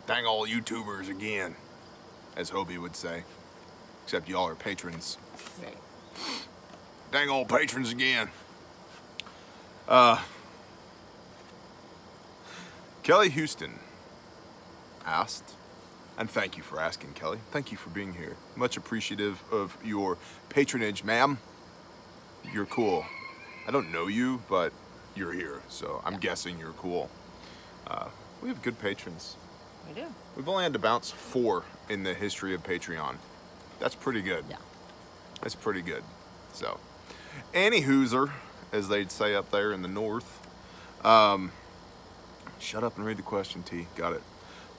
Dang all YouTubers again, as Hobie would say. Except y'all are patrons. Right. Dang old patrons again. Kelly Houston asked, and thank you for asking, Kelly. Thank you for being here. Much appreciative of your patronage, ma'am. You're cool. I don't know you, but you're here, so I'm guessing you're cool. We have good patrons. We do. We've only had to bounce 4 in the history of Patreon. That's pretty good. Yeah. That's pretty good. So, Annie Hooser, as they'd say up there in the north. Shut up and read the question, T. Got it.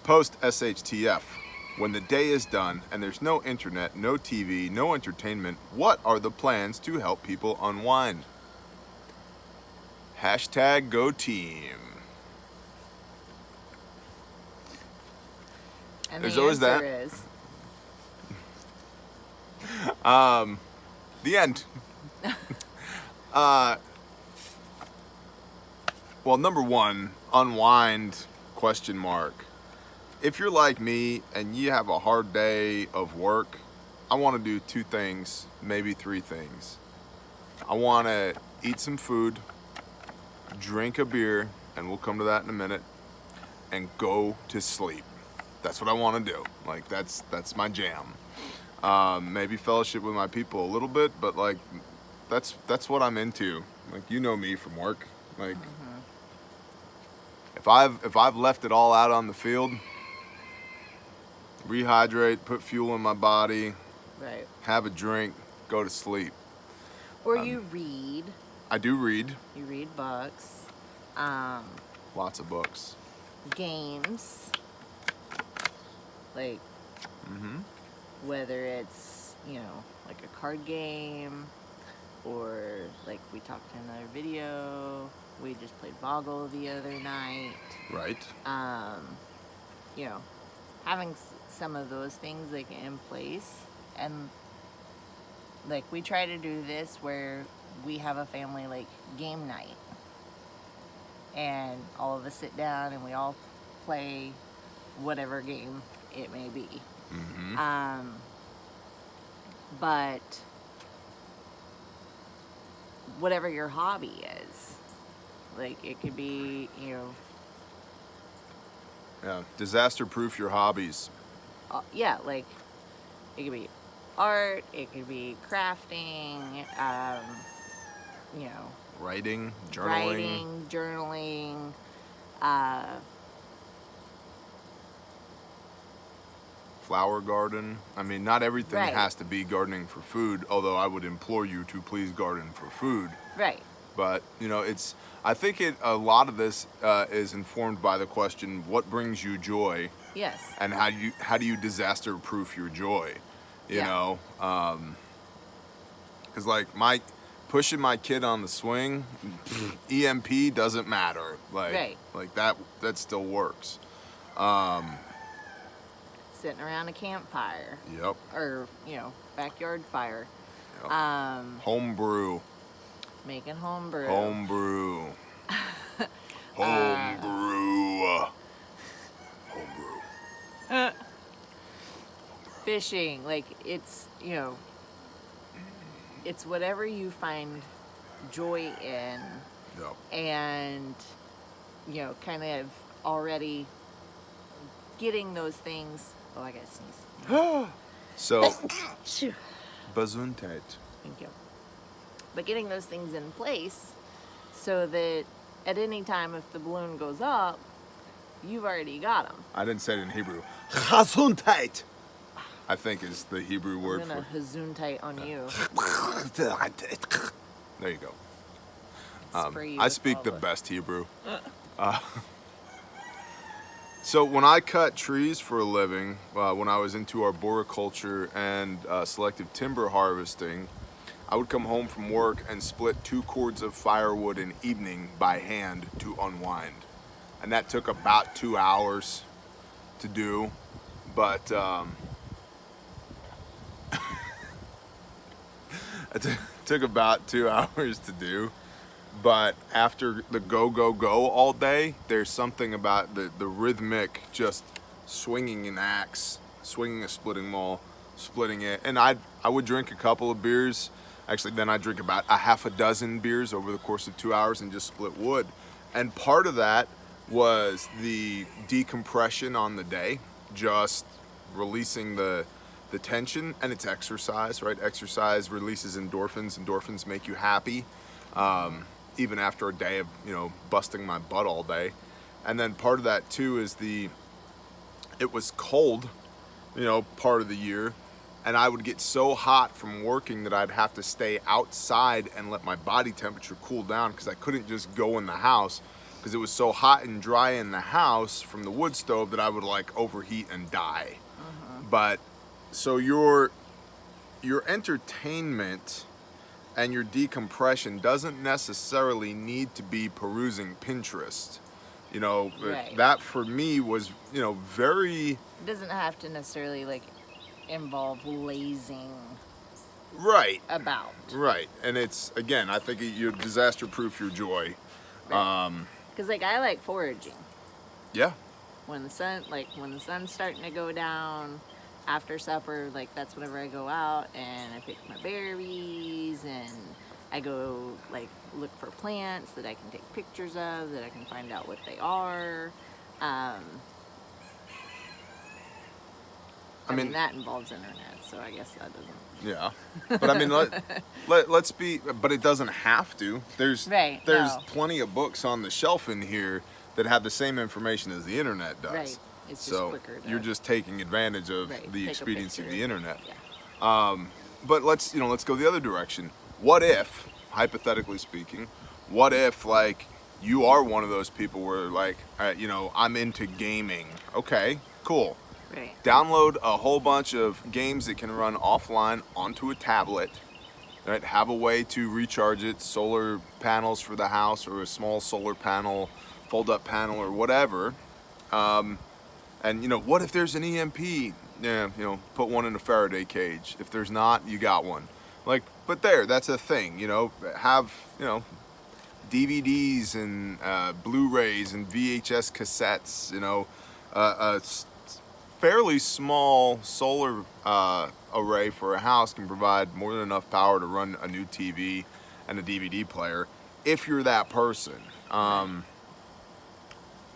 Post SHTF. When the day is done and there's no internet, no TV, no entertainment, what are the plans to help people unwind? Hashtag go team. And There's the always answer that. is The end. Well, number 1, unwind, question mark. If you're like me and you have a hard day of work, I want to do 2 things, maybe 3 things. I want to eat some food, drink a beer, and we'll come to that in a minute, and go to sleep. That's what I want to do. Like, that's my jam. Maybe fellowship with my people a little bit, but like, that's what I'm into. Like, you know me from work. Like, if I've left it all out on the field, rehydrate, put fuel in my body, right. have a drink, go to sleep. Or you read. I do read. You read books. Lots of books. Games. Like, whether it's, like a card game, or like we talked in another video, we just played Boggle the other night. Right. Having some of those things like in place, and like we try to do this where we have a family like game night, and all of us sit down and we all play whatever game it may be. But whatever your hobby is, like it could be, Yeah. Disaster-proof your hobbies. like it could be art, it could be crafting, Writing, journaling. writing, journaling, Flower garden. I mean, not everything Right. has to be gardening for food, although I would implore you to please garden for food. right. But, I think a lot of this is informed by the question, what brings you joy? Yes. And how do you disaster-proof your joy? You Yeah. know? Because, like, pushing my kid on the swing, EMP doesn't matter. Right. Like that still works. Sitting around a campfire. Yep. Or, backyard fire. Yep. Home brew. Making homebrew. Home brew. Home brew. Home brew. Fishing. Like, it's, it's whatever you find joy in, Yep. and, kind of already getting those things. Oh, I gotta sneeze. So, Shoo. Gesundheit. Thank you. But getting those things in place so that at any time if the balloon goes up, you've already got them. I didn't say it in Hebrew. Gesundheit, I think is the Hebrew word I'm gonna hazoon-tight on you. There you go. Spray you I with speak all the best Hebrew. So when I cut trees for a living, when I was into arboriculture and selective timber harvesting, I would come home from work and split 2 cords of firewood an evening by hand to unwind. And that took about 2 hours to do, but it took about 2 hours to do. But after the go all day, there's something about the rhythmic just swinging an axe, swinging a splitting maul, splitting it. And I would drink a couple of beers. Actually, then I'd drink about a half a dozen beers over the course of 2 hours and just split wood. And part of that was the decompression on the day, just releasing the tension, and it's exercise, right? Exercise releases endorphins. Endorphins make you happy, even after a day of, busting my butt all day. And then part of that too is it was cold, part of the year, and I would get so hot from working that I'd have to stay outside and let my body temperature cool down, because I couldn't just go in the house because it was so hot and dry in the house from the wood stove that I would like overheat and die. But so your entertainment and your decompression doesn't necessarily need to be perusing Pinterest. Right. That for me was, very... It doesn't have to necessarily like involve lazing Right. about. Right. And it's, again, I think you disaster-proof your joy. Because like I like foraging. Yeah. When the sun's starting to go down, after supper, like that's whenever I go out and I pick my berries and I go like look for plants that I can take pictures of, that I can find out what they are. I mean that involves internet, so I guess that doesn't. Yeah, but I mean, let's be. But it doesn't have to. There's plenty of books on the shelf in here that have the same information as the internet does. Right. It's just so quicker. You're just taking advantage of the Take expediency of the internet. Yeah. But let's go the other direction. What if, hypothetically speaking, what if like you are one of those people where like I'm into gaming? Okay, cool. Right. Download a whole bunch of games that can run offline onto a tablet. Right. Have a way to recharge it. Solar panels for the house, or a small solar panel, fold-up panel, or whatever. And what if there's an EMP? Yeah, put one in a Faraday cage. If there's not, you got one. But that's a thing. Have DVDs and Blu-rays and VHS cassettes. A fairly small solar array for a house can provide more than enough power to run a new TV and a DVD player. If you're that person,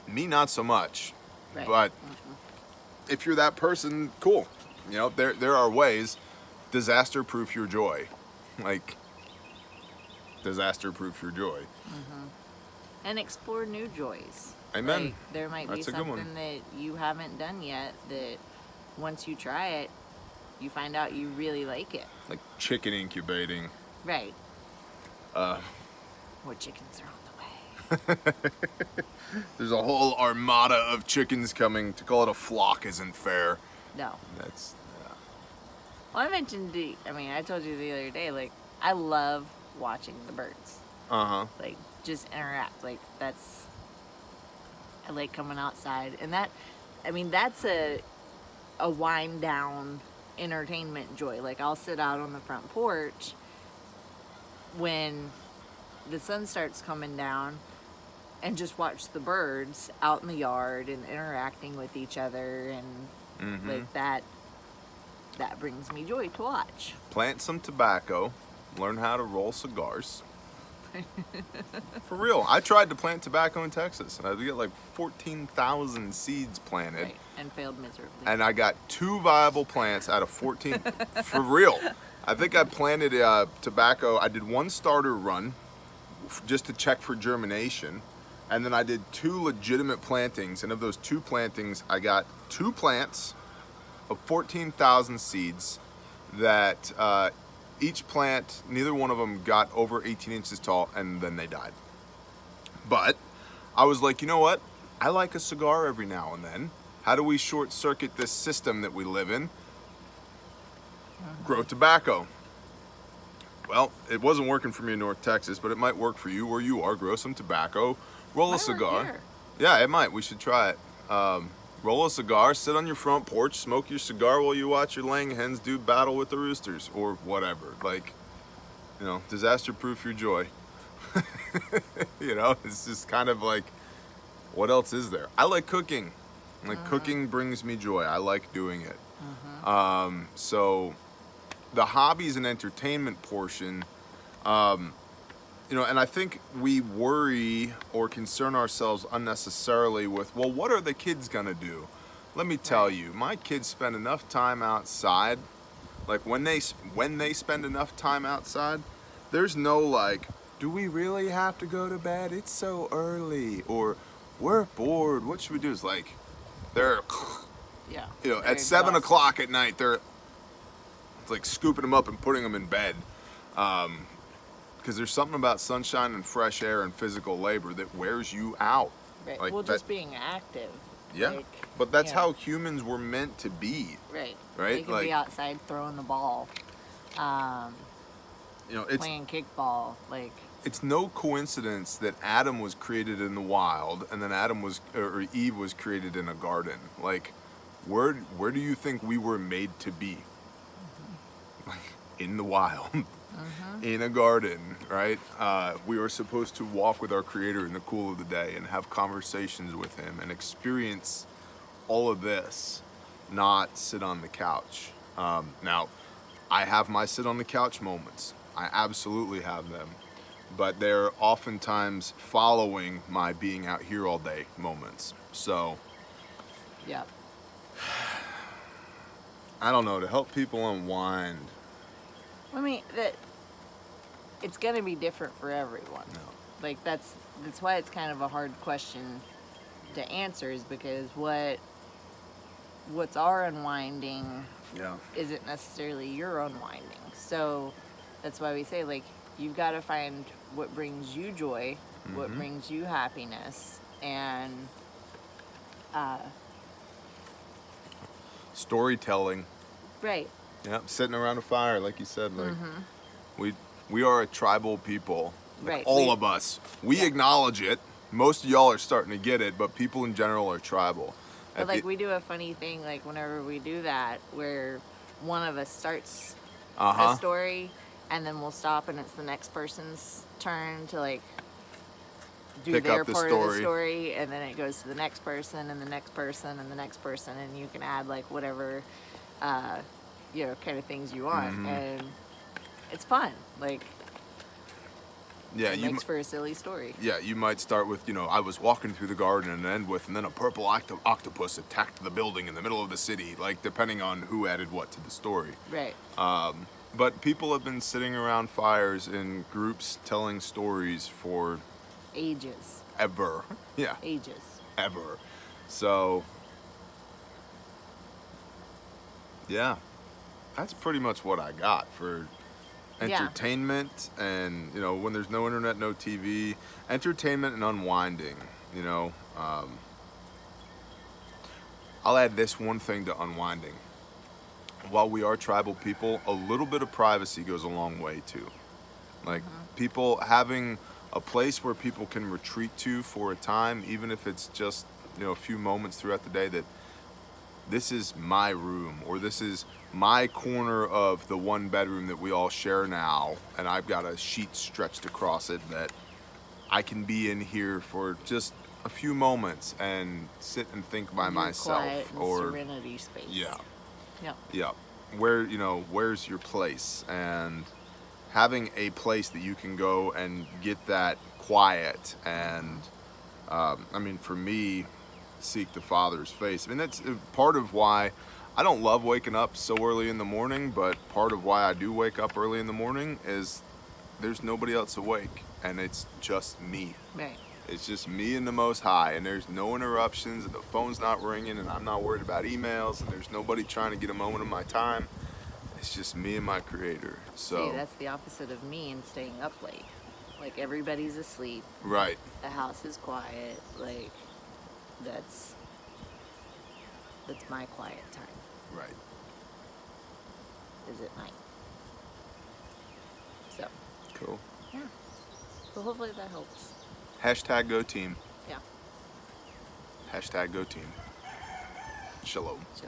me not so much. Right. But if you're that person, cool. There are ways. Disaster-proof your joy. Disaster-proof your joy. And explore new joys. Amen. Like, there might That's be a good one. something that you haven't done yet that once you try it, you find out you really like it. Like chicken incubating. Right. More chickens are on the way. There's a whole armada of chickens coming. To call it a flock isn't fair. No. That's... Well, I told you the other day, like, I love watching the birds. Like, just interact. Like, I like coming outside. And that's a wind down entertainment joy. Like, I'll sit out on the front porch when the sun starts coming down and just watch the birds out in the yard and interacting with each other, and like that brings me joy to watch. Plant some tobacco, learn how to roll cigars. For real, I tried to plant tobacco in Texas, and I get like 14,000 seeds planted. Right. And failed miserably. And I got 2 viable plants out of 14. For real. I think I planted tobacco. I did 1 starter run just to check for germination. And then I did 2 legitimate plantings. And of those 2 plantings, I got 2 plants of 14,000 seeds that each plant, neither one of them got over 18 inches tall, and then they died. But I was like, you know what? I like a cigar every now and then. How do we short circuit this system that we live in? Grow tobacco. Well, it wasn't working for me in North Texas, but it might work for you where you are. Grow some tobacco, roll a cigar. Yeah, it might. We should try it. Roll a cigar, sit on your front porch, smoke your cigar while you watch your laying hens do battle with the roosters, or whatever. Disaster-proof your joy. It's just kind of like, what else is there? I like cooking. Like cooking brings me joy. I like doing it. Mm-hmm. So the hobbies and entertainment portion, and I think we worry or concern ourselves unnecessarily with, well, what are the kids gonna do? Let me tell Right. you, my kids spend enough time outside. Like when they spend enough time outside, there's no like, do we really have to go to bed? It's so early, or we're bored. What should we do? It's like they're, Yeah. at They're 7 o'clock at night, they're it's like scooping them up and putting them in bed. Because there's something about sunshine and fresh air and physical labor that wears you out. Right. Like Well, that, just being active. yeah. Like, But that's yeah. how humans were meant to be, Right. right? They can Like, be outside throwing the ball, it's playing kickball. Like, it's no coincidence that Adam was created in the wild and then or Eve was created in a garden. Like, where do you think we were made to be? In the wild. In a garden, right? We were supposed to walk with our Creator in the cool of the day and have conversations with Him and experience all of this, not sit on the couch. Now, I have my sit on the couch moments. I absolutely have them. But they're oftentimes following my being out here all day moments. So, yeah. I don't know, to help people unwind. I mean, it's gonna be different for everyone. No. Like that's why it's kind of a hard question to answer, is because what's our unwinding Yeah. isn't necessarily your unwinding. So that's why we say, like, you've got to find what brings you joy, what brings you happiness, and Storytelling. right. Yeah, sitting around a fire, like you said, like we are a tribal people. Like Right. all of us. We Yeah. acknowledge it. Most of y'all are starting to get it, but people in general are tribal. But like we do a funny thing, like whenever we do that, where one of us starts a story, and then we'll stop, and it's the next person's turn to like do Pick their up the part of the story. story, and then it goes to the next person, and the next person, and the next person, and you can add like whatever, kind of things you want, and it's fun. Like Yeah, it makes for a silly story. yeah, you might start with, I was walking through the garden and end with, and then a purple octopus attacked the building in the middle of the city, like depending on who added what to the story. Right. But people have been sitting around fires in groups telling stories for Ages. ever. Yeah, Ages. ever. So, yeah, that's pretty much what I got for Yeah. entertainment. And when there's no internet, no TV, entertainment and unwinding. I'll add this one thing to unwinding. While we are tribal people, a little bit of privacy goes a long way too. Like people having a place where people can retreat to for a time, even if it's just a few moments throughout the day, that this is my room, or this is my corner of the one bedroom that we all share now, and I've got a sheet stretched across it that I can be in here for just a few moments and sit and think by Your myself. quiet and Or serenity space. yeah, Yep. yeah, where's your place, and having a place that you can go and get that quiet. And for me, seek the Father's face. That's part of why I don't love waking up so early in the morning, but part of why I do wake up early in the morning is there's nobody else awake, and it's just me. Right. It's just me and the Most High, and there's no interruptions, and the phone's not ringing, and I'm not worried about emails, and there's nobody trying to get a moment of my time. It's just me and my Creator. So See, that's the opposite of me and staying up late. Like everybody's asleep. right. The house is quiet. Like that's my quiet time. Right. Is at night. So Cool. yeah. So hopefully that helps. Hashtag go team. Yeah. Hashtag go team. Shalom. So